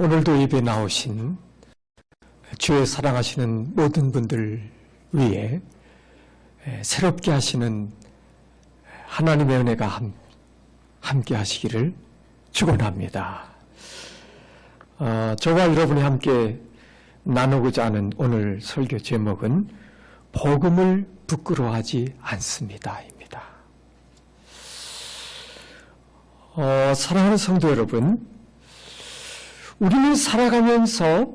오늘도 예배 나오신 주의 사랑하시는 모든 분들 위해 새롭게 하시는 하나님의 은혜가 함께 하시기를 축원합니다. 저와 여러분이 함께 나누고자 하는 오늘 설교 제목은 복음을 부끄러워하지 않습니다입니다. 사랑하는 성도 여러분, 우리는 살아가면서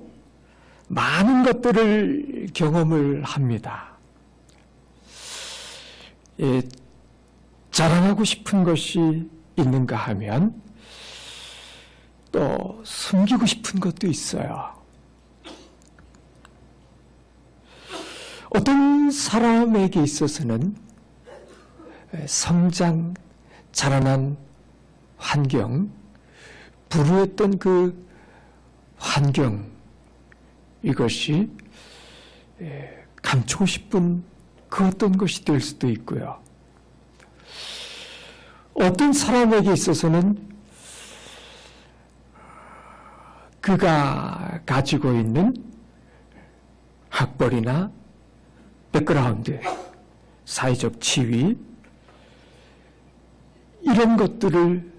많은 것들을 경험을 합니다. 자랑하고 싶은 것이 있는가 하면 또 숨기고 싶은 것도 있어요. 어떤 사람에게 있어서는 성장, 자라난 환경, 불우했던 그 환경, 이것이 감추고 싶은 그 어떤 것이 될 수도 있고요. 어떤 사람에게 있어서는 그가 가지고 있는 학벌이나 백그라운드, 사회적 지위, 이런 것들을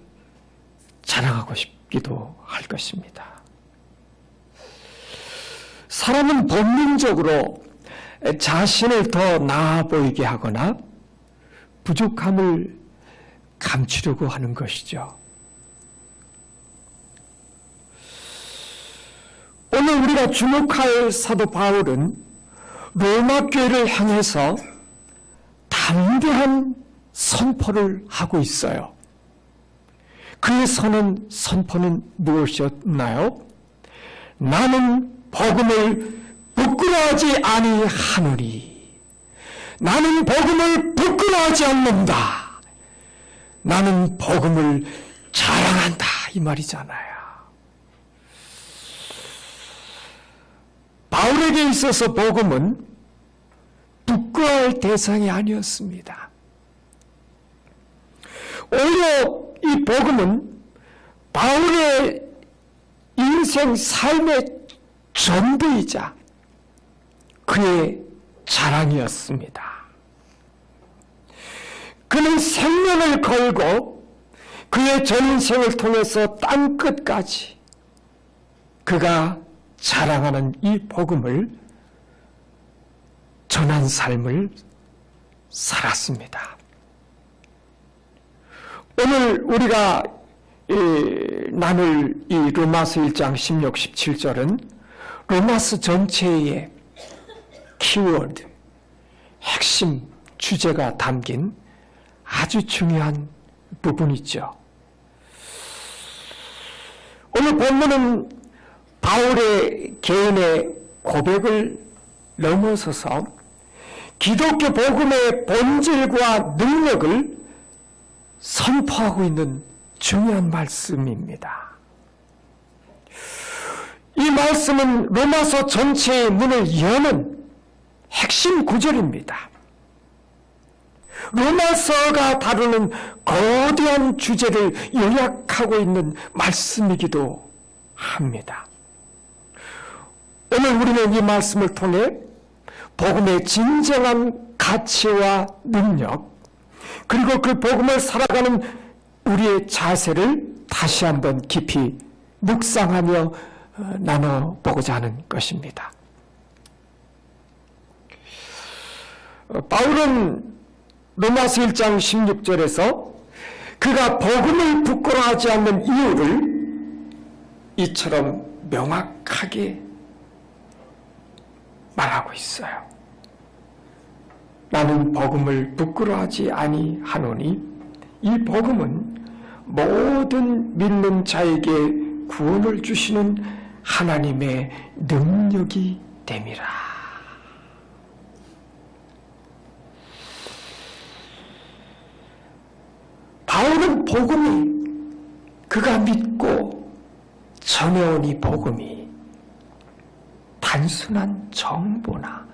자랑하고 싶기도 할 것입니다. 사람은 본능적으로 자신을 더 나아 보이게 하거나 부족함을 감추려고 하는 것이죠. 오늘 우리가 주목할 사도 바울은 로마 교회를 향해서 담대한 선포를 하고 있어요. 그의 선포는 무엇이었나요? 나는 복음을 부끄러워하지 아니하노니, 나는 복음을 부끄러워하지 않는다, 나는 복음을 자랑한다, 이 말이잖아요. 바울에게 있어서 복음은 부끄러워할 대상이 아니었습니다. 오히려 이 복음은 바울의 인생 삶의 전부이자 그의 자랑이었습니다. 그는 생명을 걸고 그의 전인생을 통해서 땅끝까지 그가 자랑하는 이 복음을 전한 삶을 살았습니다. 오늘 우리가 나눌 이 로마서 1장 16, 17절은 로마서 전체의 키워드, 핵심 주제가 담긴 아주 중요한 부분이죠. 오늘 본문은 바울의 개인의 고백을 넘어서서 기독교 복음의 본질과 능력을 선포하고 있는 중요한 말씀입니다. 이 말씀은 로마서 전체의 문을 여는 핵심 구절입니다. 로마서가 다루는 거대한 주제를 요약하고 있는 말씀이기도 합니다. 오늘 우리는 이 말씀을 통해 복음의 진정한 가치와 능력, 그리고 그 복음을 살아가는 우리의 자세를 다시 한번 깊이 묵상하며 나눠보고자 하는 것입니다. 바울은 로마서 1장 16절에서 그가 복음을 부끄러워하지 않는 이유를 이처럼 명확하게 말하고 있어요. 나는 복음을 부끄러워하지 아니하노니, 이 복음은 모든 믿는 자에게 구원을 주시는 하나님의 능력이 됨이라. 바울은 복음이, 그가 믿고 전해온 이 복음이 단순한 정보나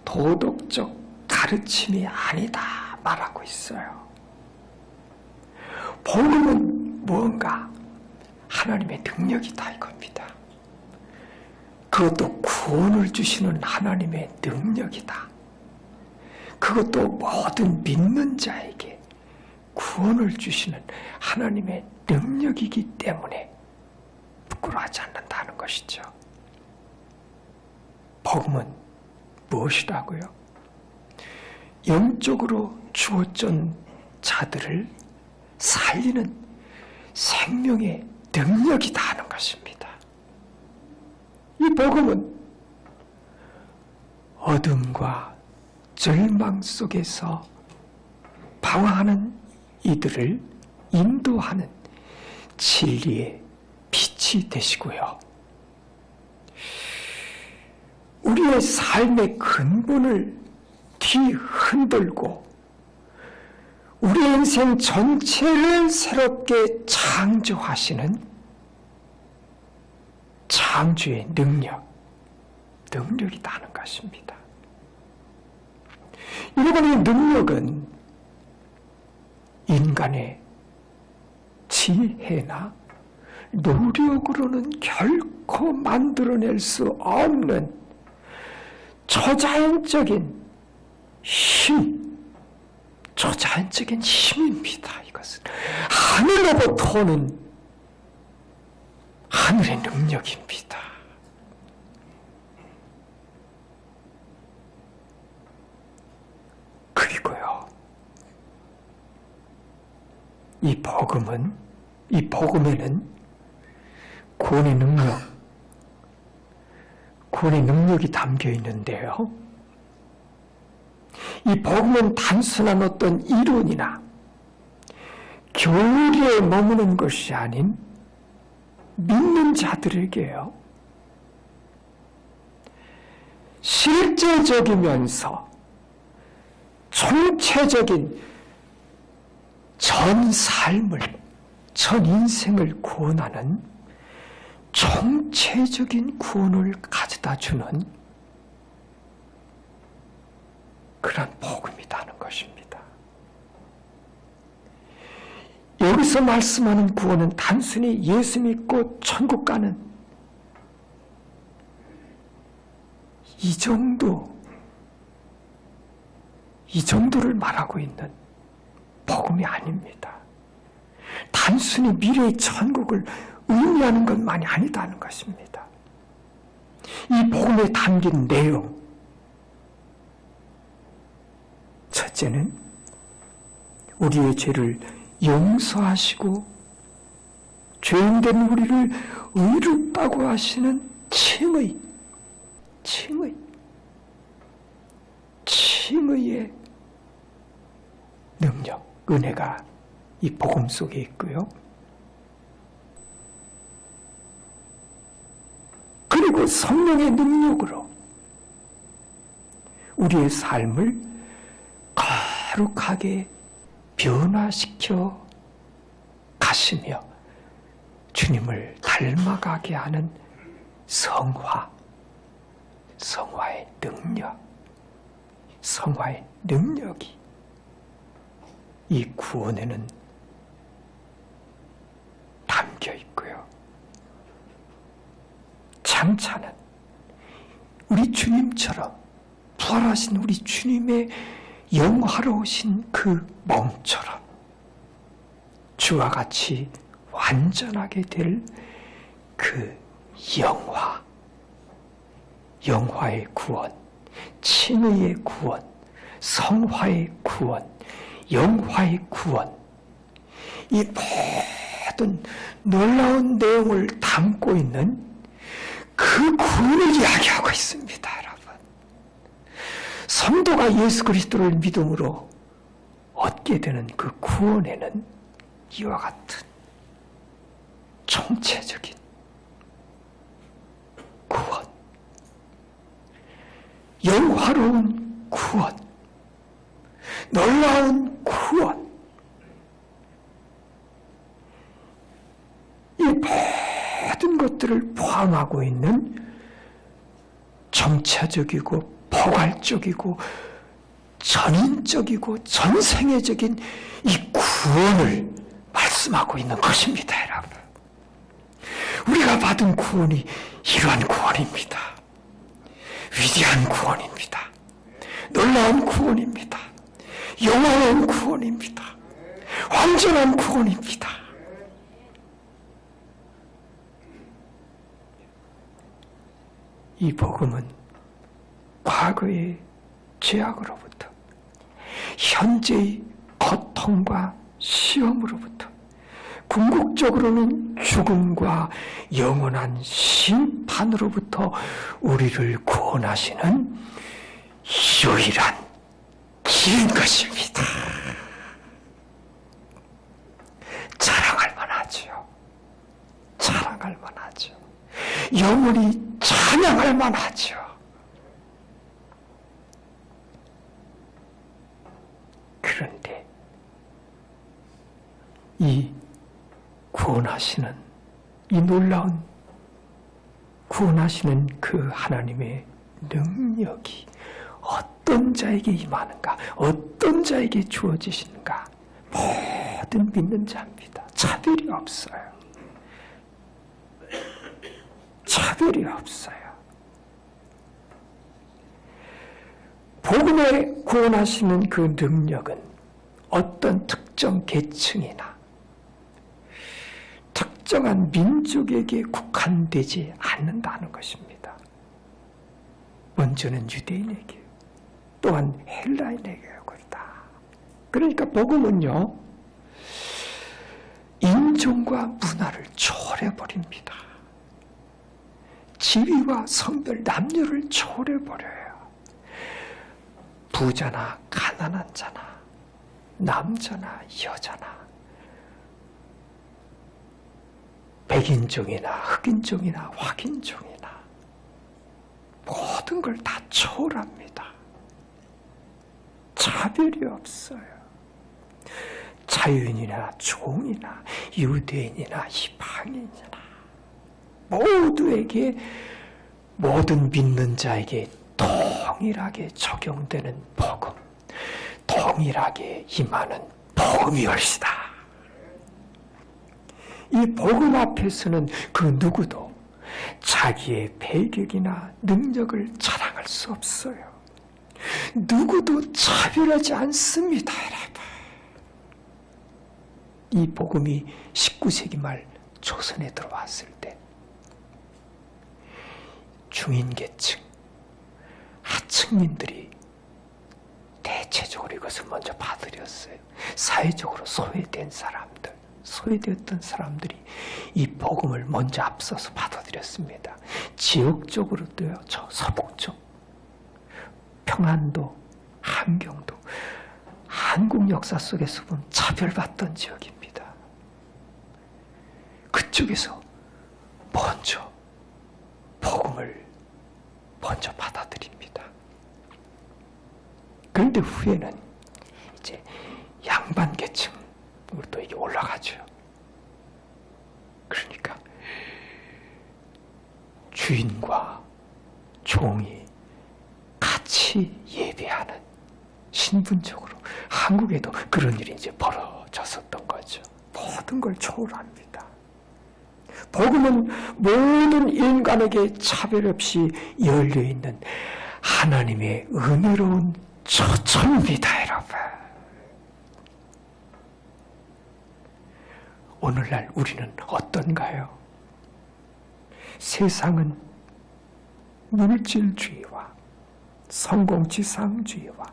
도덕적 가르침이 아니다 말하고 있어요. 복음은 무언가 하나님의 능력이다 이겁니다. 그것도 구원을 주시는 하나님의 능력이다. 그것도 모든 믿는 자에게 구원을 주시는 하나님의 능력이기 때문에 부끄러워하지 않는다는 것이죠. 복음은 무엇이라고요? 영적으로 죽어진 자들을 살리는 생명의 능력이다 하는 것입니다. 이 복음은 어둠과 절망 속에서 방황하는 이들을 인도하는 진리의 빛이 되시고요. 우리의 삶의 근본을 뒤흔들고 우리 인생 전체를 새롭게 창조하시는 창조의 능력이다 하는 것입니다. 여러분의 능력은 인간의 지혜나 노력으로는 결코 만들어낼 수 없는 초자연적인 힘입니다. 이것은 하늘로부터 오는 하늘의 능력입니다. 그리고요, 이 복음에는 구원의 능력이 담겨 있는데요. 이 복음은 단순한 어떤 이론이나 교리에 머무는 것이 아닌 믿는 자들에게요, 실제적이면서 총체적인 전 삶을, 전 인생을 구원하는 총체적인 구원을 가져다 주는 그런 복음이라는 것입니다. 여기서 말씀하는 구원은 단순히 예수 믿고 천국 가는 이 정도를 말하고 있는 복음이 아닙니다. 단순히 미래의 천국을 의미하는 것만이 아니다는 것입니다. 이 복음에 담긴 내용, 첫째는 우리의 죄를 용서하시고 죄인된 우리를 의롭다고 하시는 칭의의 능력, 은혜가 이 복음 속에 있고요. 그리고 성령의 능력으로 우리의 삶을 거룩하게 변화시켜 가시며 주님을 닮아가게 하는 성화의 능력이 이 구원에는 담겨 있고요. 장차는 우리 주님처럼 부활하신 우리 주님의 영화로우신 그 몸처럼 주와 같이 완전하게 될 그 영화의 구원, 칭의의 구원, 성화의 구원, 영화의 구원, 이 모든 놀라운 내용을 담고 있는 그 구원을 이야기하고 있습니다, 여러분. 성도가 예수 그리스도를 믿음으로 얻게 되는 그 구원에는 이와 같은 총체적인 구원, 영화로운 구원, 놀라운 구원, 이 모든 것들을 포함하고 있는 정체적이고 포괄적이고 전인적이고 전생애적인 이 구원을 말씀하고 있는 것입니다, 여러분. 우리가 받은 구원이 이러한 구원입니다. 위대한 구원입니다. 놀라운 구원입니다. 영원한 구원입니다. 완전한 구원입니다. 이 복음은 과거의 죄악으로부터, 현재의 고통과 시험으로부터, 궁극적으로는 죽음과 영원한 심판으로부터 우리를 구원하시는 유일한 길인 것입니다. 자랑할 만하죠. 자랑할 만하죠. 영원히 찬양할 만하죠. 그런데 이 구원하시는, 이 놀라운 구원하시는 그 하나님의 능력이 어떤 자에게 임하는가, 어떤 자에게 주어지시는가, 모든 믿는 자입니다. 차별이 없어요. 차별이 없어요. 복음에 구원하시는 그 능력은 어떤 특정 계층이나 특정한 민족에게 국한되지 않는다는 것입니다. 먼저는 유대인에게, 또한 헬라인에게 그렇다. 그러니까 복음은요, 인종과 문화를 초월해버립니다. 지위와 성별, 남녀를 초월해버려요. 부자나 가난한 자나 남자나 여자나 백인종이나 흑인종이나 화인종이나 모든 걸 다 초월합니다. 차별이 없어요. 자유인이나 종이나 유대인이나 이방인이나 모두에게, 모든 믿는 자에게 동일하게 적용되는 복음, 동일하게 임하는 복음이올시다. 이 복음 앞에서는 그 누구도 자기의 배격이나 능력을 자랑할 수 없어요. 누구도 차별하지 않습니다, 여러분. 이 복음이 19세기 말 조선에 들어왔을 때 중인계층, 하층민들이 대체적으로 이것을 먼저 받아들였어요. 사회적으로 소외된 사람들, 소외되었던 사람들이 이 복음을 먼저 앞서서 받아들였습니다. 지역적으로도요, 저 서북쪽, 평안도, 함경도, 한국 역사 속에서 보면 차별받던 지역입니다. 그쪽에서 먼저 복음을 먼저 받아들입니다. 그런데 후에는 이제 양반 계층으로 또 이게 올라가죠. 그러니까 주인과 종이 같이 예배하는, 신분적으로 한국에도 그런 일이 이제 벌어졌었던 거죠. 모든 걸 초월합니다. 복음은 모든 인간에게 차별 없이 열려있는 하나님의 은혜로운 초청입니다, 여러분. 오늘날 우리는 어떤가요? 세상은 물질주의와 성공지상주의와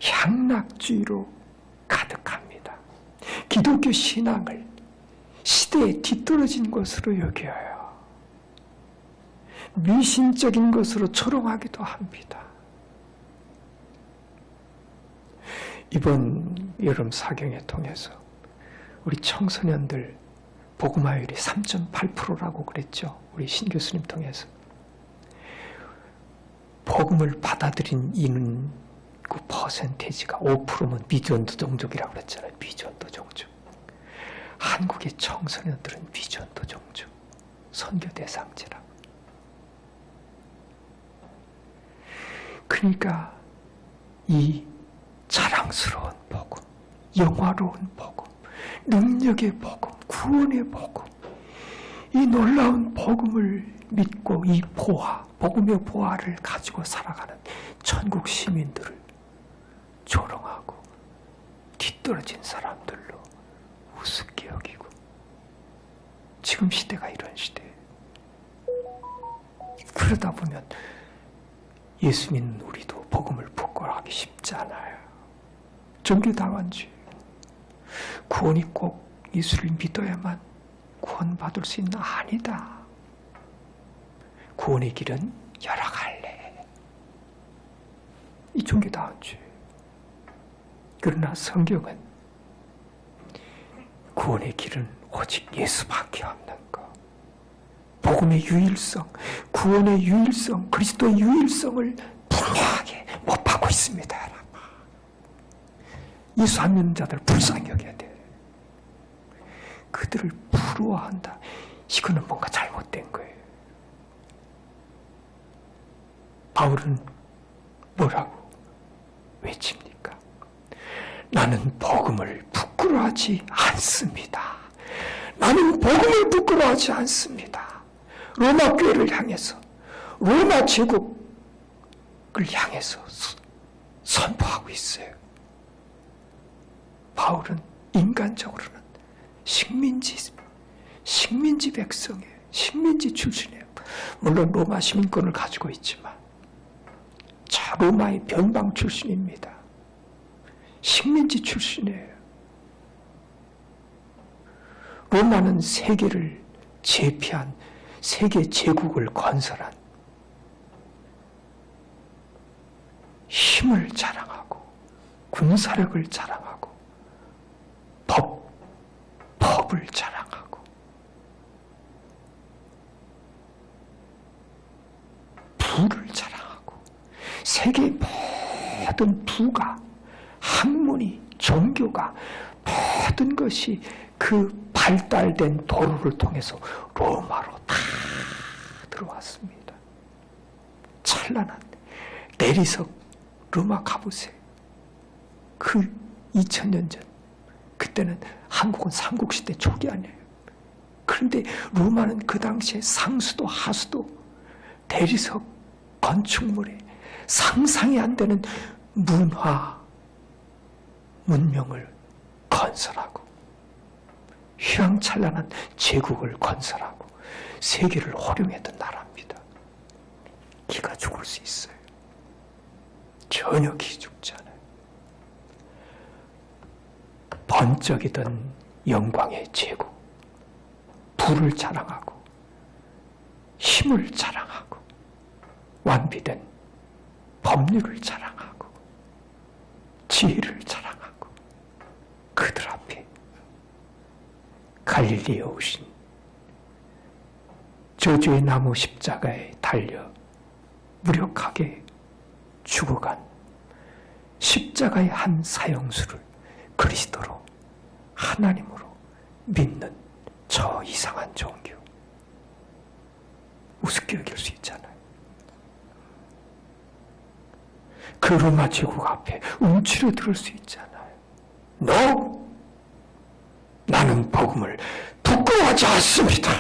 향락주의로 가득합니다. 기독교 신앙을 시대에 뒤떨어진 것으로 여겨요. 미신적인 것으로 조롱하기도 합니다. 이번 여름 사경에 통해서 우리 청소년들 복음화율이 3.8%라고 그랬죠. 우리 신 교수님 통해서. 복음을 받아들인 이는 그 퍼센테이지가 5%면 미전도 종족이라고 그랬잖아요. 미전도 종족. 한국의 청소년들은 미전도 종족, 선교 대상지라고. 그러니까 이 자랑스러운 복음, 영화로운 복음, 능력의 복음, 구원의 복음, 이 놀라운 복음을 믿고 이 보화, 복음의 보화를 가지고 살아가는 천국 시민들을 조롱하고 뒤떨어진 사람들로 우습게 여기고, 지금 시대가 이런 시대예요. 그러다 보면 예수 믿는 우리도 복음을 부끄러워하기 쉽지 않아요. 종교다원주의. 구원이 꼭 예수를 믿어야만 구원받을 수 있나? 아니다. 구원의 길은 여러 갈래. 이 종교다원주의. 그러나 성경은 구원의 길은 오직 예수밖에 없는 것. 복음의 유일성, 구원의 유일성, 그리스도의 유일성을 분명하게 못 받고 있습니다, 여러분. 예수 안 믿는 자들 불쌍히 여겨야 돼. 그들을 부러워한다. 이거는 뭔가 잘못된 거예요. 바울은 뭐라고 외칩니까? 나는 복음을 부끄러워하지 않습니다. 나는 복음을 부끄러워하지 않습니다. 로마 교회를 향해서, 로마 제국을 향해서 선포하고 있어요. 바울은 인간적으로는 식민지 백성이에요. 식민지 출신이에요. 물론 로마 시민권을 가지고 있지만 자, 로마의 변방 출신입니다. 식민지 출신이에요. 로마는 세계를 제패한, 세계 제국을 건설한, 힘을 자랑하고 군사력을 자랑하고 법을 자랑하고 부를 자랑하고, 세계의 모든 부가, 학문이, 종교가, 모든 것이 그 발달된 도로를 통해서 로마로 다 들어왔습니다. 찬란한 내리석 로마 가보세요. 그 2000년 전, 그때는 한국은 삼국시대 초기 아니에요. 그런데 로마는 그 당시에 상수도, 하수도, 대리석, 건축물에 상상이 안 되는 문화, 문명을 건설하고 휘황찬란한 제국을 건설하고 세계를 호령했던 나라입니다. 기가 죽을 수 있어요. 전혀 기 죽지 않아요. 번쩍이던 영광의 제국, 부를 자랑하고 힘을 자랑하고 완비된 법률을 자랑하고 지혜를 자랑하고, 그들 앞에 갈릴리에 오신 저주의 나무 십자가에 달려 무력하게 죽어간 십자가의 한 사형수를 그리스도로, 하나님으로 믿는 저 이상한 종교, 우습게 여길 수 있잖아요. 그 로마 제국 앞에 움츠러들 수 있잖아요. No! 나는 복음을 부끄러워하지 않습니다.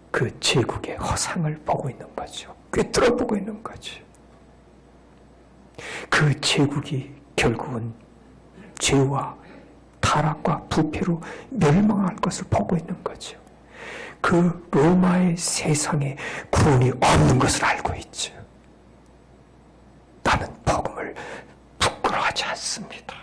그 제국의 허상을 보고 있는 거죠. 꿰뚫어 보고 있는 거죠. 그 제국이 결국은 죄와 타락과 부패로 멸망할 것을 보고 있는 거죠. 그 로마의 세상에 구원이 없는 것을 알고 있죠. 나는 복음을 부끄러워하지 않습니다.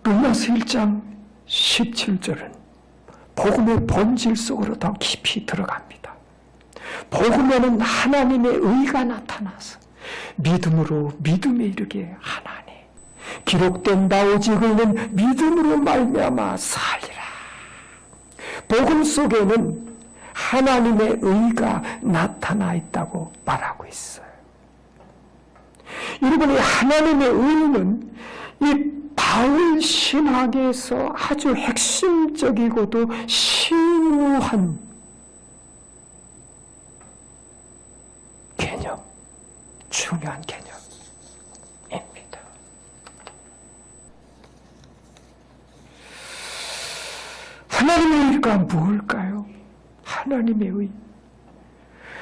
로마서 1장 17절은 복음의 본질 속으로 더 깊이 들어갑니다. 복음에는 하나님의 의가 나타나서 믿음으로 믿음에 이르게 하나니 기록된 바 오직 의는 믿음으로 말미암아 살리라. 복음 속에는 하나님의 의가 나타나 있다고 말하고 있어요. 여러분이 하나님의 의는 이 바울 신학에서 아주 핵심적이고도 심오한 개념, 중요한 개념. 하나님의 의가 무엇일까요? 하나님의 의.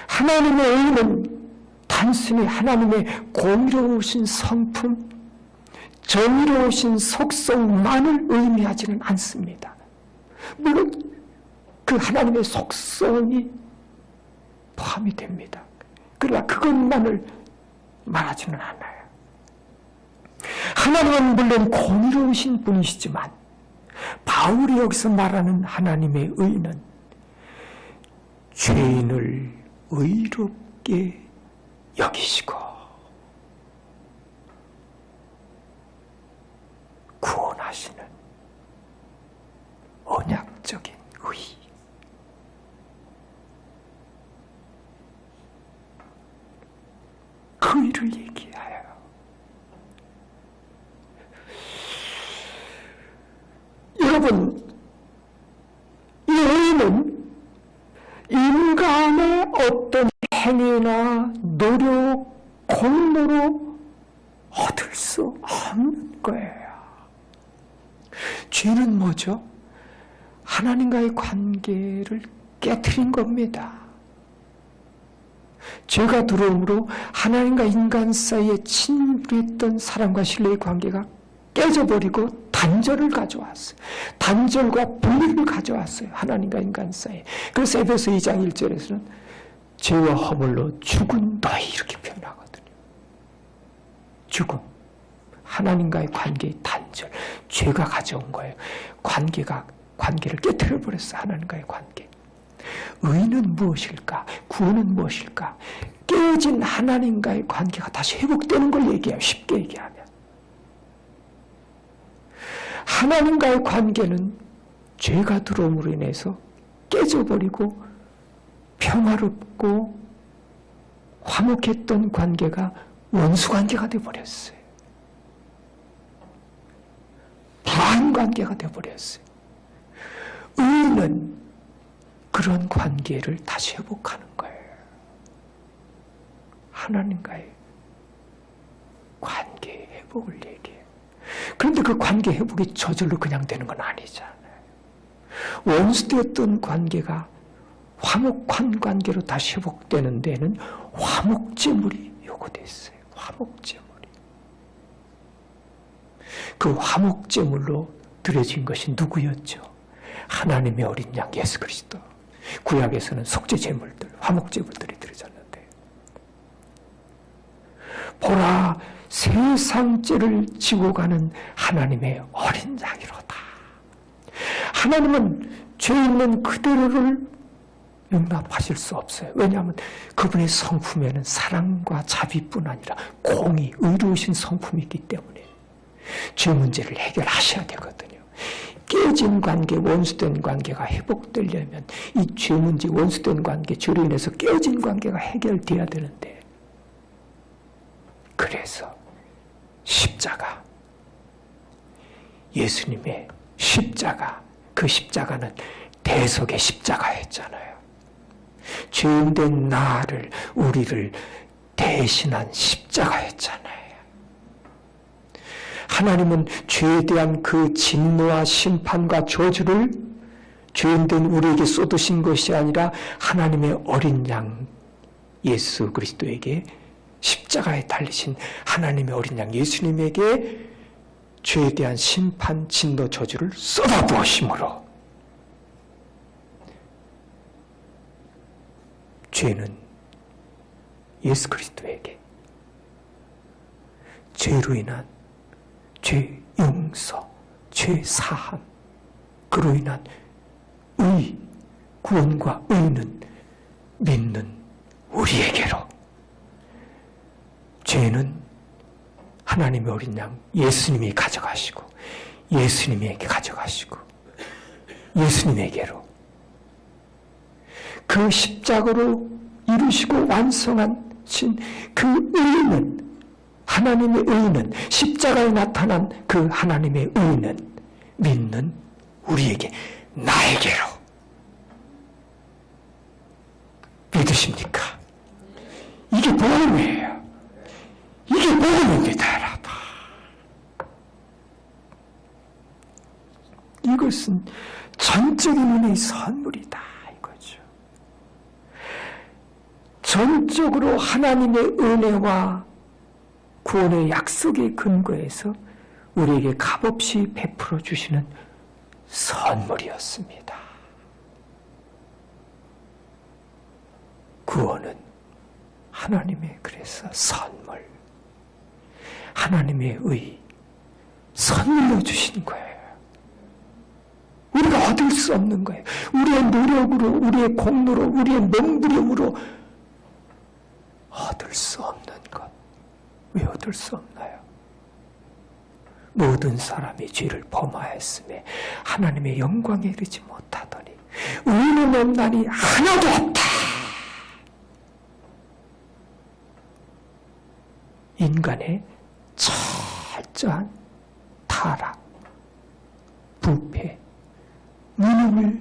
하나님의 의는 단순히 하나님의 공의로우신 성품, 정의로우신 속성만을 의미하지는 않습니다. 물론 그 하나님의 속성이 포함이 됩니다. 그러나 그것만을 말하지는 않아요. 하나님은 물론 공의로우신 분이시지만 바울이 여기서 말하는 하나님의 의는 죄인을 의롭게 여기시고 구원하시는 언약적인 의. 그 의를 얘기해요. 여러분, 이 의는 인간의 어떤 행위나 노력, 공로로 얻을 수 없는 거예요. 죄는 뭐죠? 하나님과의 관계를 깨트린 겁니다. 죄가 들어옴으로 하나님과 인간 사이에 친밀했던 사랑과 신뢰의 관계가 깨져버리고 단절을 가져왔어요. 단절과 분리를 가져왔어요. 하나님과 인간 사이에. 그래서 에베소 2장 1절에서는 죄와 허물로 죽은 너희 이렇게 표현하거든요. 죽음. 하나님과의 관계의 단절. 죄가 가져온 거예요. 관계를 깨트려버렸어요. 하나님과의 관계. 의는 무엇일까? 구원은 무엇일까? 깨어진 하나님과의 관계가 다시 회복되는 걸 얘기해요. 쉽게 얘기하면. 하나님과의 관계는 죄가 들어옴으로 인해서 깨져버리고 평화롭고 화목했던 관계가 원수관계가 되어버렸어요. 불안 관계가 되어버렸어요. 의는 그런 관계를 다시 회복하는 거예요. 하나님과의 관계의 회복을 얘기해요. 그런데 그 관계 회복이 저절로 그냥 되는 건 아니잖아요. 원수되었던 관계가 화목한 관계로 다시 회복되는 데는 화목제물이 요구됐어요. 화목제물이. 그 화목제물로 드려진 것이 누구였죠? 하나님의 어린 양 예수 그리스도. 구약에서는 속죄제물들, 화목제물들이 드려졌는데, 보라 세상죄를 지고 가는 하나님의 어린 양이로다. 하나님은 죄 있는 그대로를 용납하실 수 없어요. 왜냐하면 그분의 성품에는 사랑과 자비뿐 아니라 공의, 의로우신 성품이 있기 때문에 죄 문제를 해결하셔야 되거든요. 깨진 관계, 원수된 관계가 회복되려면 이 죄 문제, 원수된 관계, 죄로 인해서 깨진 관계가 해결돼야 되는데, 그래서 십자가, 예수님의 십자가, 그 십자가는 대속의 십자가였잖아요. 죄인된 나를, 우리를 대신한 십자가였잖아요. 하나님은 죄에 대한 그 진노와 심판과 저주를 죄인된 우리에게 쏟으신 것이 아니라 하나님의 어린 양 예수 그리스도에게, 십자가에 달리신 하나님의 어린 양 예수님에게 죄에 대한 심판, 진노, 저주를 쏟아부으심으로 죄는 예수 그리스도에게 죄로 인한 죄 용서, 죄 사함, 그로 인한 의, 구원과 의는 믿는 우리에게로, 죄는 하나님의 어린 양 예수님이 가져가시고 예수님에게 가져가시고 예수님에게로, 그 십자가로 이루시고 완성하신 그 의는, 하나님의 의는, 십자가에 나타난 그 하나님의 의는 믿는 우리에게, 나에게로. 믿으십니까? 이게 복음이에요. 이게 복음입니다, 여러분. 이것은 전적인 은혜의 선물이다 이거죠. 전적으로 하나님의 은혜와 구원의 약속의 근거에서 우리에게 값없이 베풀어 주시는 선물이었습니다. 구원은 하나님의 그래서 선물, 하나님의 의, 선물로 주신 거예요. 우리가 얻을 수 없는 거예요. 우리의 노력으로, 우리의 공로로, 우리의 몸부림으로 얻을 수 없는 것. 왜 얻을 수 없나요? 모든 사람이 죄를 범하였음에 하나님의 영광에 이르지 못하더니 의인은 없나니 하나도 없다. 인간의 철저한 타락, 부패, 무능을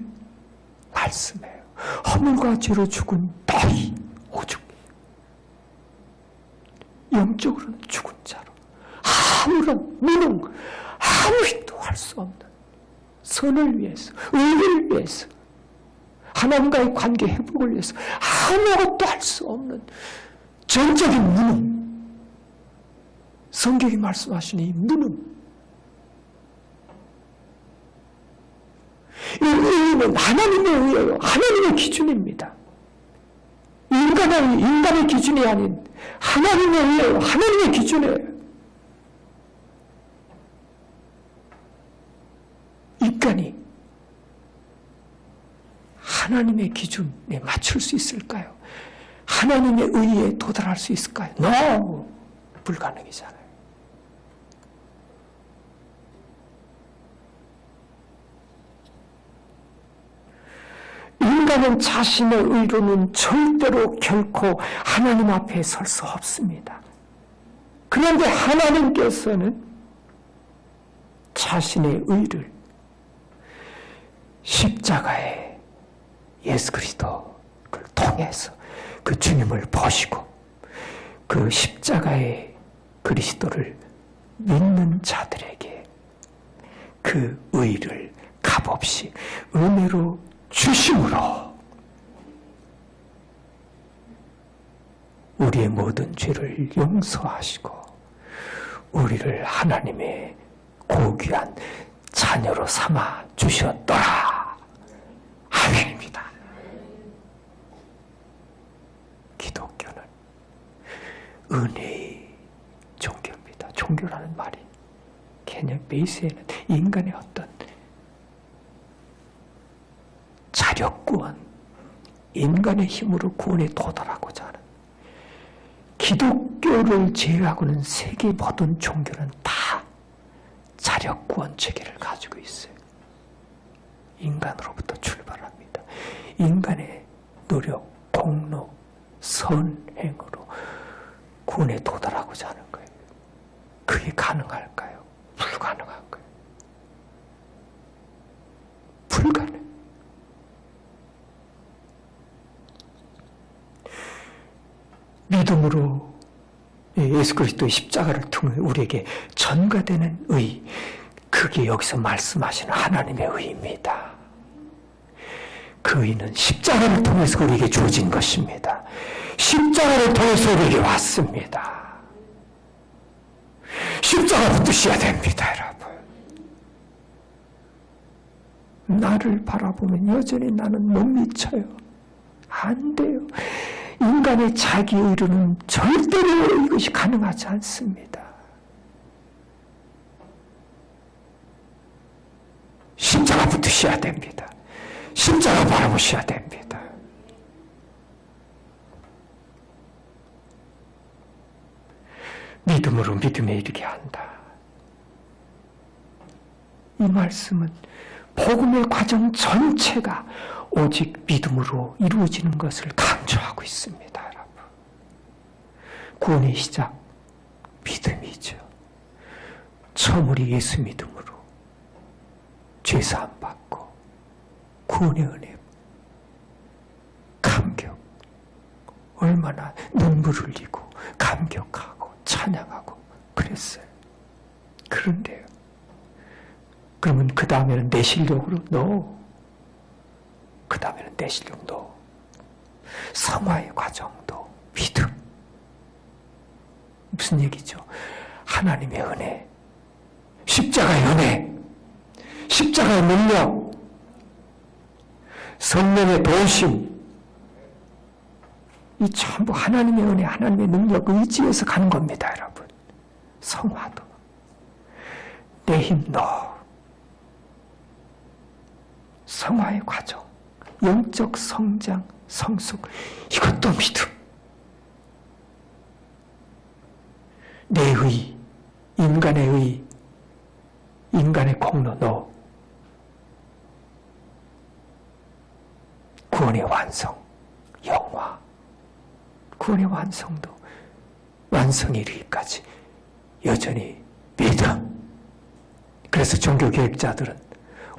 말씀해요. 허물과 죄로 죽은 너희 오죽 영적으로는 죽은 자로 아무런 무능, 아무 힘도 할 수 없는 선을 위해서, 의를 위해서, 하나님과의 관계 회복을 위해서 아무것도 할 수 없는 전적인 무능. 성경이 말씀하시는 이 무능. 이 의는 하나님의 의예요. 하나님의 기준입니다. 인간의 기준이 아닌 하나님의 의예요. 하나님의 기준이에요. 인간이 하나님의 기준에 맞출 수 있을까요? 하나님의 의에 도달할 수 있을까요? No! 불가능이잖아요. 인간은 자신의 의로는 절대로 결코 하나님 앞에 설 수 없습니다. 그런데 하나님께서는 자신의 의를 십자가에 예수 그리스도를 통해서 그 주님을 보시고 그 십자가의 그리스도를 믿는 자들에게 그 의를 값없이 은혜로 주심으로 우리의 모든 죄를 용서하시고 우리를 하나님의 고귀한 자녀로 삼아 주셨더라. 아멘입니다. 기독교는 은혜의 종교입니다. 종교라는 말이 개념 베이스에는 인간의 어떤 자력구원, 인간의 힘으로 구원에 도달하고자 하는 기독교를 제외하고는 세계 모든 종교는 다 자력구원 체계를 가지고 있어요. 인간으로부터 출발합니다. 인간의 노력, 공로, 선행으로 구원에 도달하고자 하는 거예요. 그게 가능할까요? 불가능한 거예요. 불가능. 믿음으로 예수 그리스도의 십자가를 통해 우리에게 전가되는 의, 그게 여기서 말씀하시는 하나님의 의입니다. 그 의는 십자가를 통해서 우리에게 주어진 것입니다. 십자가를 통해서 우리에게 왔습니다. 십자가 붙드셔야 됩니다, 여러분. 나를 바라보면 여전히 나는 못 미쳐요. 안 돼요. 인간의 자기 의로는 절대로 이것이 가능하지 않습니다. 십자가 붙으셔야 됩니다. 십자가 바라보셔야 됩니다. 믿음으로 믿음에 이르게 한다. 이 말씀은 복음의 과정 전체가 오직 믿음으로 이루어지는 것을 강조하고 있습니다, 여러분. 구원의 시작, 믿음이죠. 처음으로 예수 믿음으로 죄사함 받고 구원의 은혜, 감격, 얼마나 눈물 흘리고 감격하고 찬양하고 그랬어요. 그런데요, 그러면 그 다음에는 내 실력으로? No. 그 다음에는 내 실력도 성화의 과정도 믿음. 무슨 얘기죠? 하나님의 은혜, 십자가의 은혜, 십자가의 능력, 성령의 도우심, 이 전부 하나님의 은혜, 하나님의 능력, 의지에서 가는 겁니다, 여러분. 성화도. 내 힘, 너. 성화의 과정, 영적 성장, 성숙, 이것도 믿음. 내 의, 인간의 의, 인간의 공로, 너. 구원의 완성, 영화. 구원의 완성도 완성에 이르기까지 여전히 믿음. 그래서 종교개혁자들은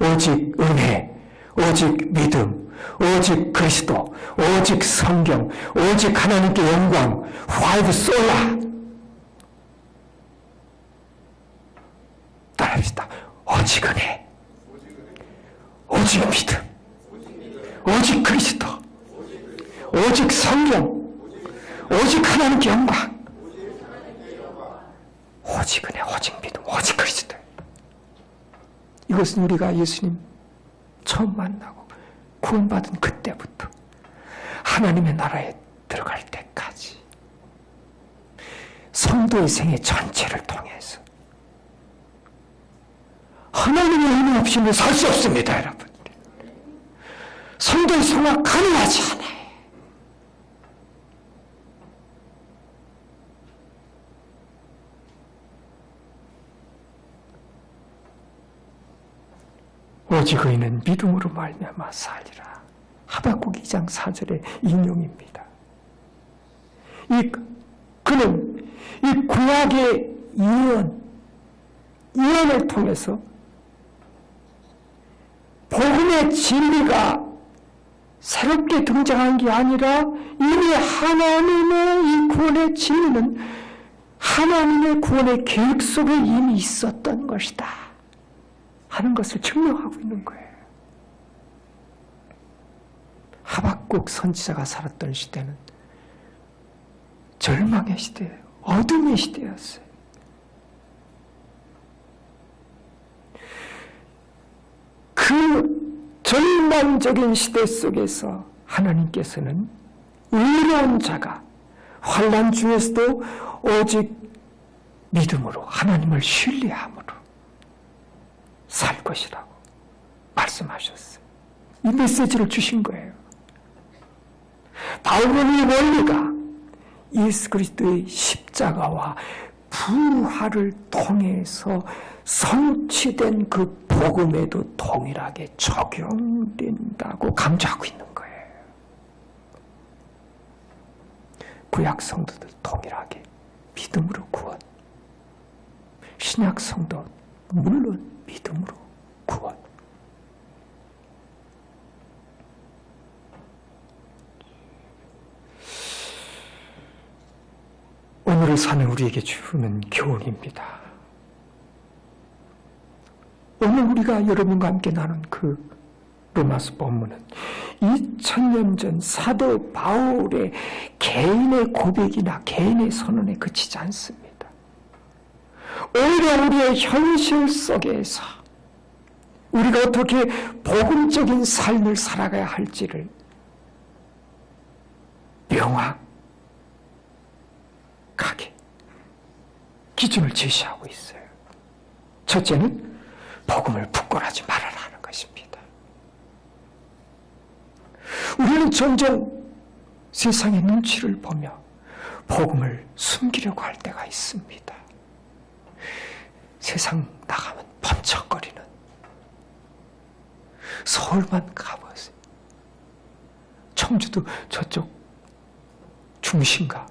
오직 은혜, 오직 믿음, 오직 그리스도, 오직 성경, 오직 하나님께 영광, 화이브 솔라. 따라합시다. 오직 은혜, 오직 믿음, 오직 그리스도, 오직 성경, 오직 하나님께 영광, 오직 은혜, 오직 믿음, 오직 그리스도. 이것은 우리가 예수님 처음 만나고 구원받은 그때부터 하나님의 나라에 들어갈 때까지 성도의 생애 전체를 통해서 하나님의 은혜 없이는 살 수 없습니다, 여러분. 성도의 성화 가능하지 않아요. 오직 의인은 믿음으로 말미암아 살리라. 하박국 2장 4절의 인용입니다. 그는 이 구약의 예언을 통해서 복음의 진리가 새롭게 등장한 게 아니라 이미 하나님의 이 구원의 진리는 하나님의 구원의 계획 속에 이미 있었던 것이다 하는 것을 증명하고 있는 거예요. 하박국 선지자가 살았던 시대는 절망의 시대예요. 어둠의 시대였어요. 그 절망적인 시대 속에서 하나님께서는 의로운 자가 환난 중에서도 오직 믿음으로 하나님을 신뢰함으로 살 것이라고 말씀하셨어요. 이 메시지를 주신 거예요. 바울은 이 원리가 예수 그리스도의 십자가와 부활을 통해서 성취된 그 복음에도 동일하게 적용된다고 강조하고 있는 거예요. 구약 성도들 동일하게 믿음으로 구원, 신약 성도 물론 믿음으로 구원. 오늘을 사는 우리에게 주는 교훈입니다. 오늘 우리가 여러분과 함께 나눈 그 로마서 본문은 2000년 전 사도 바울의 개인의 고백이나 개인의 선언에 그치지 않습니다. 오히려 우리의 현실 속에서 우리가 어떻게 복음적인 삶을 살아가야 할지를 명확하게 기준을 제시하고 있어요. 첫째는 복음을 부끄러워하지 말아라는 것입니다. 우리는 점점 세상의 눈치를 보며 복음을 숨기려고 할 때가 있습니다. 세상 나가면 번쩍거리는 서울만 가보세요. 청주도 저쪽 중심가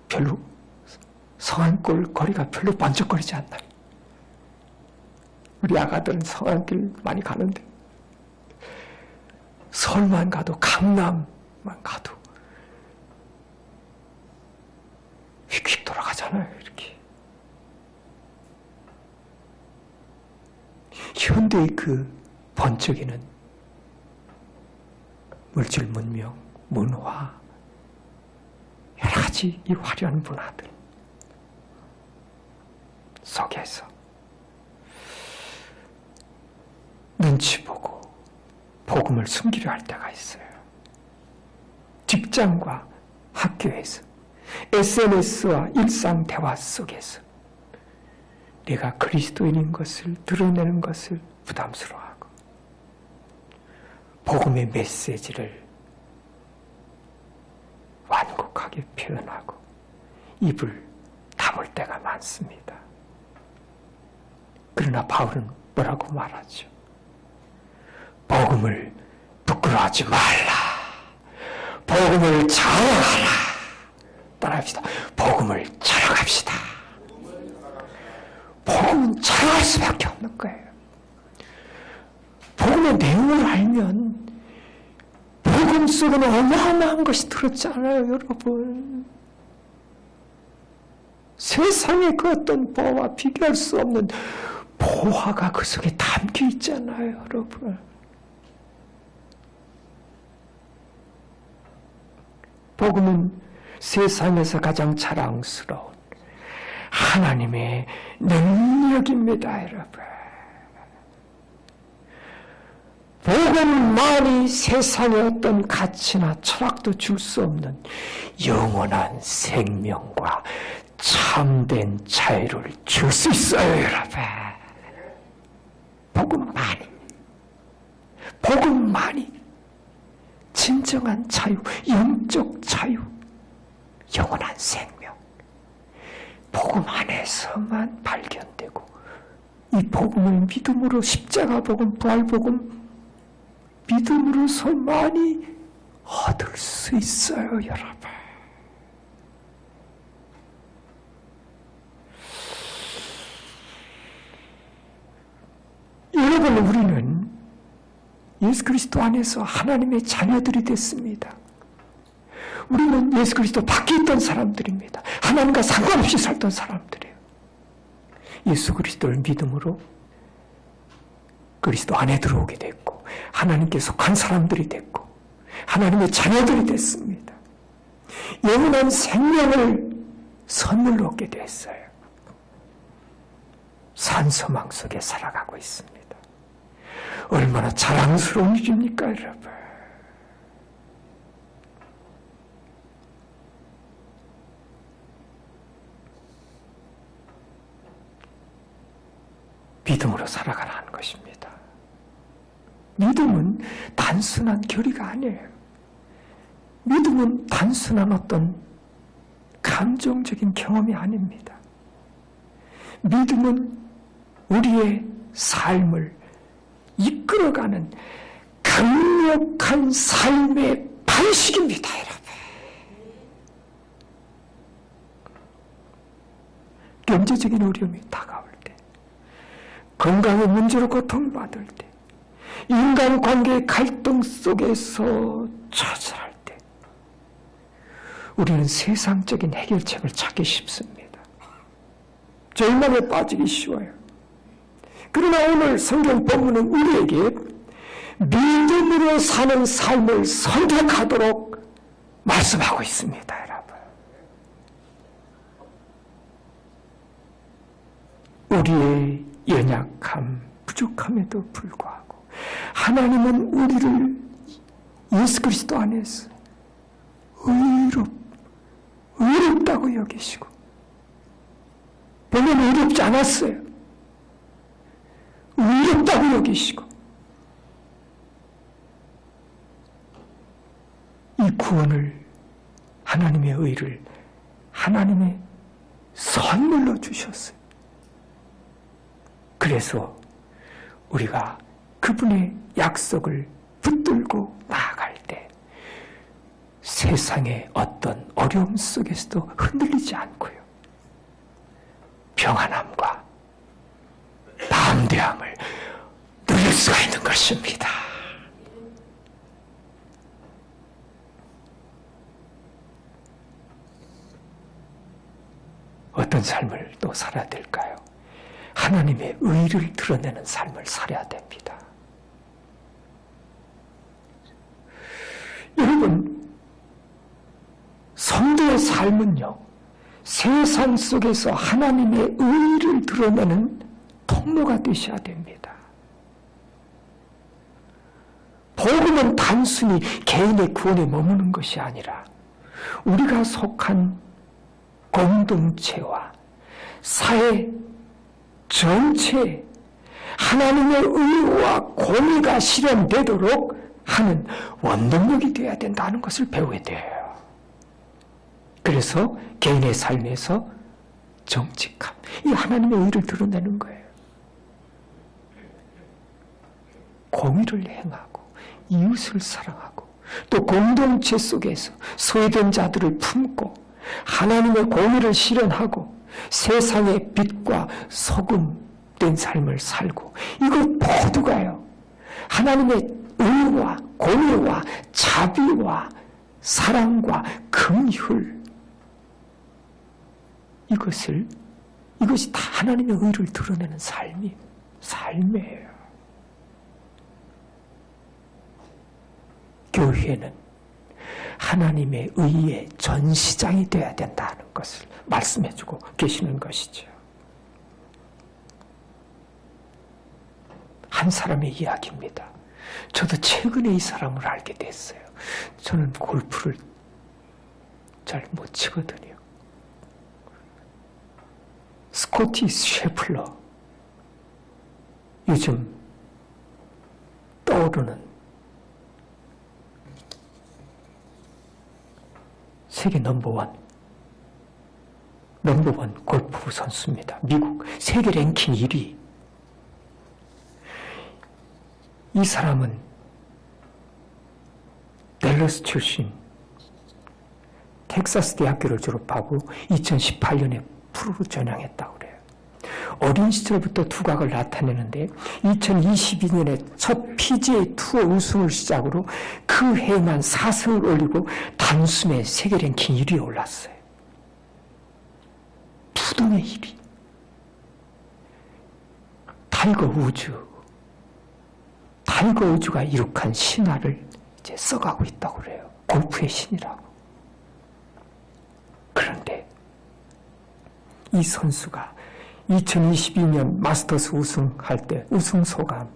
별로 성안골 거리가 별로 번쩍거리지 않나요? 우리 아가들은 성안길 많이 가는데 서울만 가도 강남만 가도 휙휙 돌아가잖아요. 이렇게 현대의 그 번쩍이는 물질 문명, 문화, 여러 가지 이 화려한 문화들 속에서 눈치 보고 복음을 숨기려 할 때가 있어요. 직장과 학교에서, SNS와 일상 대화 속에서 내가 그리스도인인 것을 드러내는 것을 부담스러워하고 복음의 메시지를 완곡하게 표현하고 입을 다물 때가 많습니다. 그러나 바울은 뭐라고 말하죠? 복음을 부끄러워하지 말라. 복음을 자랑하라. 따라합시다. 복음을 자랑합시다. 복음은 자랑할 수밖에 없는 거예요. 복음의 내용을 알면 복음 속에는 어마어마한 것이 들었잖아요, 여러분. 세상의 그 어떤 보화와 비교할 수 없는 보화가 그 속에 담겨 있잖아요, 여러분. 복음은 세상에서 가장 자랑스러운 하나님의 능력입니다, 여러분. 복음만이 세상의 어떤 가치나 철학도 줄 수 없는 영원한 생명과 참된 자유를 줄 수 있어요, 여러분. 복음만이 진정한 자유, 영적 자유, 영원한 생명, 복음 안에서만 발견되고 이 복음을 믿음으로 십자가 복음, 부활 복음 믿음으로서만이 얻을 수 있어요, 여러분. 여러분, 우리는 예수 그리스도 안에서 하나님의 자녀들이 됐습니다. 우리는 예수 그리스도 밖에 있던 사람들입니다. 하나님과 상관없이 살던 사람들이에요. 예수 그리스도를 믿음으로 그리스도 안에 들어오게 됐고 하나님께 속한 사람들이 됐고 하나님의 자녀들이 됐습니다. 영원한 생명을 선물로 얻게 됐어요. 산소망 속에 살아가고 있습니다. 얼마나 자랑스러운 일입니까, 여러분? 믿음으로 살아가라는 것입니다. 믿음은 단순한 교리가 아니에요. 믿음은 단순한 어떤 감정적인 경험이 아닙니다. 믿음은 우리의 삶을 이끌어가는 강력한 삶의 방식입니다, 여러분. 경제적인 어려움이 다가올 때, 건강의 문제로 고통받을 때, 인간관계의 갈등 속에서 좌절할 때, 우리는 세상적인 해결책을 찾기 쉽습니다. 절망에 빠지기 쉬워요. 그러나 오늘 성경 본문은 우리에게 믿음으로 사는 삶을 선택하도록 말씀하고 있습니다, 여러분. 우리의 연약함, 부족함에도 불구하고 하나님은 우리를 예수 그리스도 안에서 의롭다고 여기시고 보면 의롭지 않았어요. 의롭다고 여기시고 이 구원을 하나님의 의를 하나님의 선물로 주셨어요. 그래서 우리가 그분의 약속을 붙들고 나아갈 때 세상의 어떤 어려움 속에서도 흔들리지 않고요. 평안함과 담대함을 누릴 수가 있는 것입니다. 어떤 삶을 또 살아야 될까요? 하나님의 의를 드러내는 삶을 살아야 됩니다. 여러분, 성도의 삶은요, 세상 속에서 하나님의 의를 드러내는 통로가 되셔야 됩니다. 복음은 단순히 개인의 구원에 머무는 것이 아니라 우리가 속한 공동체와 사회 전체에 하나님의 의와 공의가 실현되도록 하는 원동력이 되어야 된다는 것을 배워야 돼요. 그래서 개인의 삶에서 정직함, 이 하나님의 의를 드러내는 거예요. 공의를 행하고 이웃을 사랑하고 또 공동체 속에서 소외된 자들을 품고 하나님의 공의를 실현하고 세상의 빛과 소금 된 삶을 살고, 이것 모두가요 하나님의 의와 공의와 자비와 사랑과 긍휼, 이것이 다 하나님의 의를 드러내는 삶이에요. 교회는 하나님의 의의 전시장이 되어야 된다는 것을 말씀해주고 계시는 것이죠. 한 사람의 이야기입니다. 저도 최근에 이 사람을 알게 됐어요. 저는 골프를 잘 못 치거든요. 스코티 셰플러, 요즘 떠오르는 세계 넘버원 골프 선수입니다. 미국 세계 랭킹 1위. 이 사람은 댈러스 출신, 텍사스 대학교를 졸업하고 2018년에 프로로 전향했다고 그래요. 어린 시절부터 두각을 나타내는데 2022년에 첫 PGA 투어 우승을 시작으로 그 해만 4승을 올리고 단숨에 세계 랭킹 1위에 올랐어요. 부동의 1위. 타이거 우즈가 이룩한 신화를 이제 써가고 있다고 그래요. 골프의 신이라고. 그런데 이 선수가 2022년 마스터스 우승할 때 우승 소감,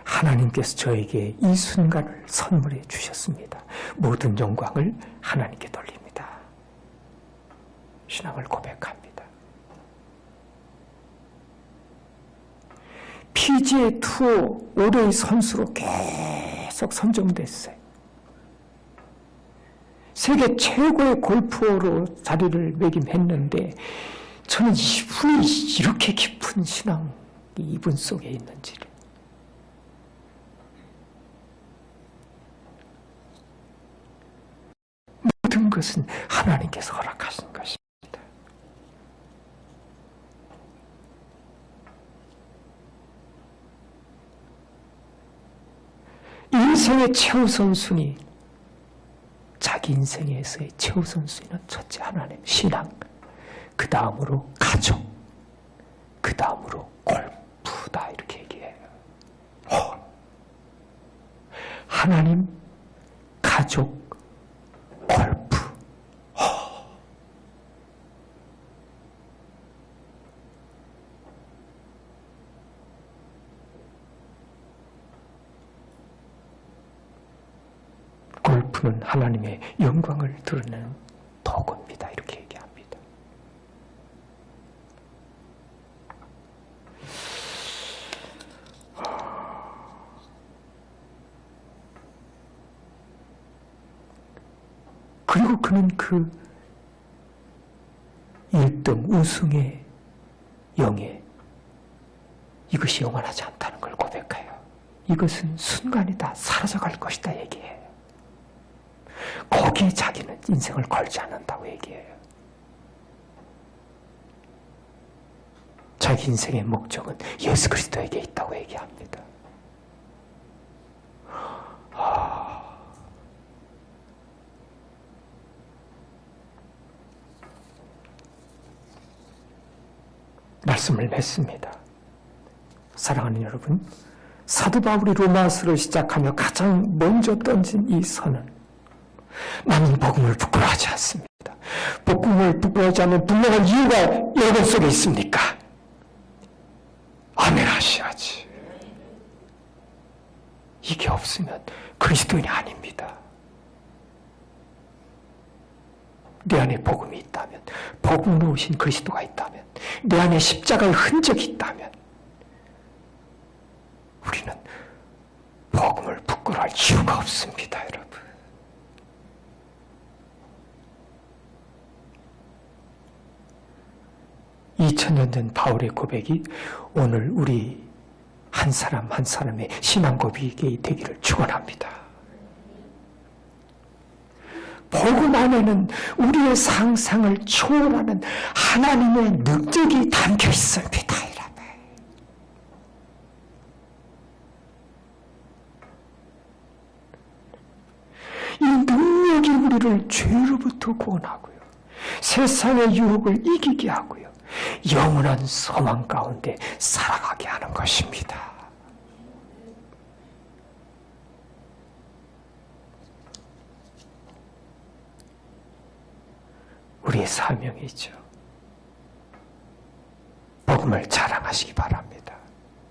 하나님께서 저에게 이 순간을 선물해 주셨습니다. 모든 영광을 하나님께 돌립니다. 신앙을 고백합니다. PGA 투어 올해의 선수로 계속 선정됐어요. 세계 최고의 골퍼로 자리를 매김했는데 저는 이분이 이렇게 깊은 신앙이 이분 속에 있는지를, 모든 것은 하나님께서 허락하신 것입니다. 인생의 최우선순위, 자기 인생에서의 최우선순위는 첫째 하나님, 신앙, 그 다음으로 가족, 그 다음으로 골프다, 이렇게 얘기해요. 하나님, 가족, 골프. 골프는 하나님의 영광을 드러내는 도구입니다, 이렇게 얘기합니다. 그리고 그는 그 1등 우승의 영예, 이것이 영원하지 않다는 걸 고백해요. 이것은 순간이다, 사라져갈 것이다 얘기해요. 거기에 자기는 인생을 걸지 않는다고 얘기해요. 자기 인생의 목적은 예수 그리스도에게 있다고 얘기합니다. 말씀을 맺습니다. 사랑하는 여러분, 사도 바울이 로마서를 시작하며 가장 먼저 던진 이 선은 나는 복음을 부끄러워하지 않습니다. 복음을 부끄러워하지 않는 분명한 이유가 여러분 속에 있습니까? 아멘 하셔야지. 이게 없으면 그리스도인이 아닙니다. 내 안에 복음이 있다면, 복음으로 오신 그리스도가 있다면, 내 안에 십자가의 흔적이 있다면 우리는 복음을 부끄러워할 이유가 없습니다, 여러분. (2000년) 전 바울의 고백이 오늘 우리 한 사람 한 사람의 신앙 고백이 되기를 축원합니다. 복음 안에는 우리의 상상을 초월하는 하나님의 능력이 담겨 있습니다. 여러분. 이 능력이 우리를 죄로부터 구원하고요, 세상의 유혹을 이기게 하고요, 영원한 소망 가운데 살아가게 하는 것입니다. 우리의 사명이죠. 복음을 자랑하시기 바랍니다.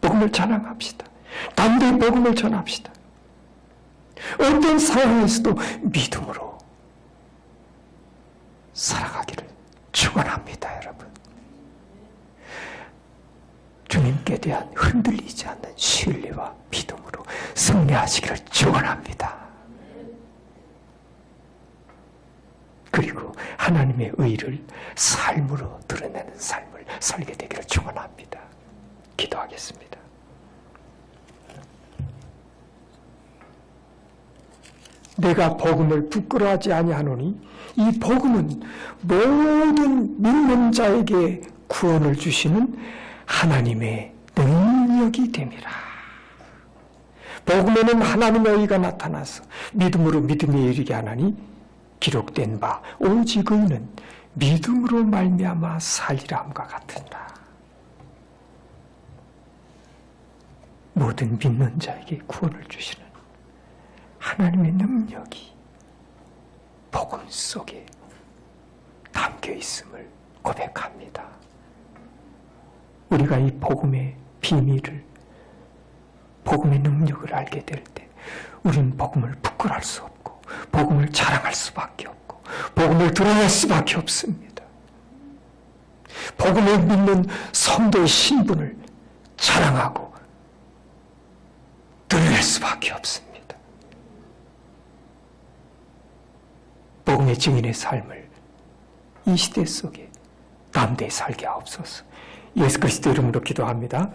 복음을 자랑합시다. 담대히 복음을 전합시다. 어떤 상황에서도 믿음으로 살아가기를 축원합니다, 여러분. 주님께 대한 흔들리지 않는 신뢰와 믿음으로 승리하시기를 축원합니다. 그리고 하나님의 의를 삶으로 드러내는 삶을 살게 되기를 축원합니다. 기도하겠습니다. 내가 복음을 부끄러워하지 아니하노니 이 복음은 모든 믿는 자에게 구원을 주시는 하나님의 능력이 됨이라. 복음에는 하나님의 의가 나타나서 믿음으로 믿음에 이르게 하나니 기록된 바 오직 의는 믿음으로 말미암아 살리라 함과 같으니라. 모든 믿는 자에게 구원을 주시는 하나님의 능력이 복음 속에 담겨 있음을 고백합니다. 우리가 이 복음의 비밀을, 복음의 능력을 알게 될 때 우리는 복음을 부끄러워할 수 없고 복음을 자랑할 수밖에 없고 복음을 드러낼 수밖에 없습니다. 복음을 믿는 성도의 신분을 자랑하고 드러낼 수밖에 없습니다. 복음의 증인의 삶을 이 시대 속에 담대히 살게 하옵소서. 예수 그리스도 이름으로 기도합니다.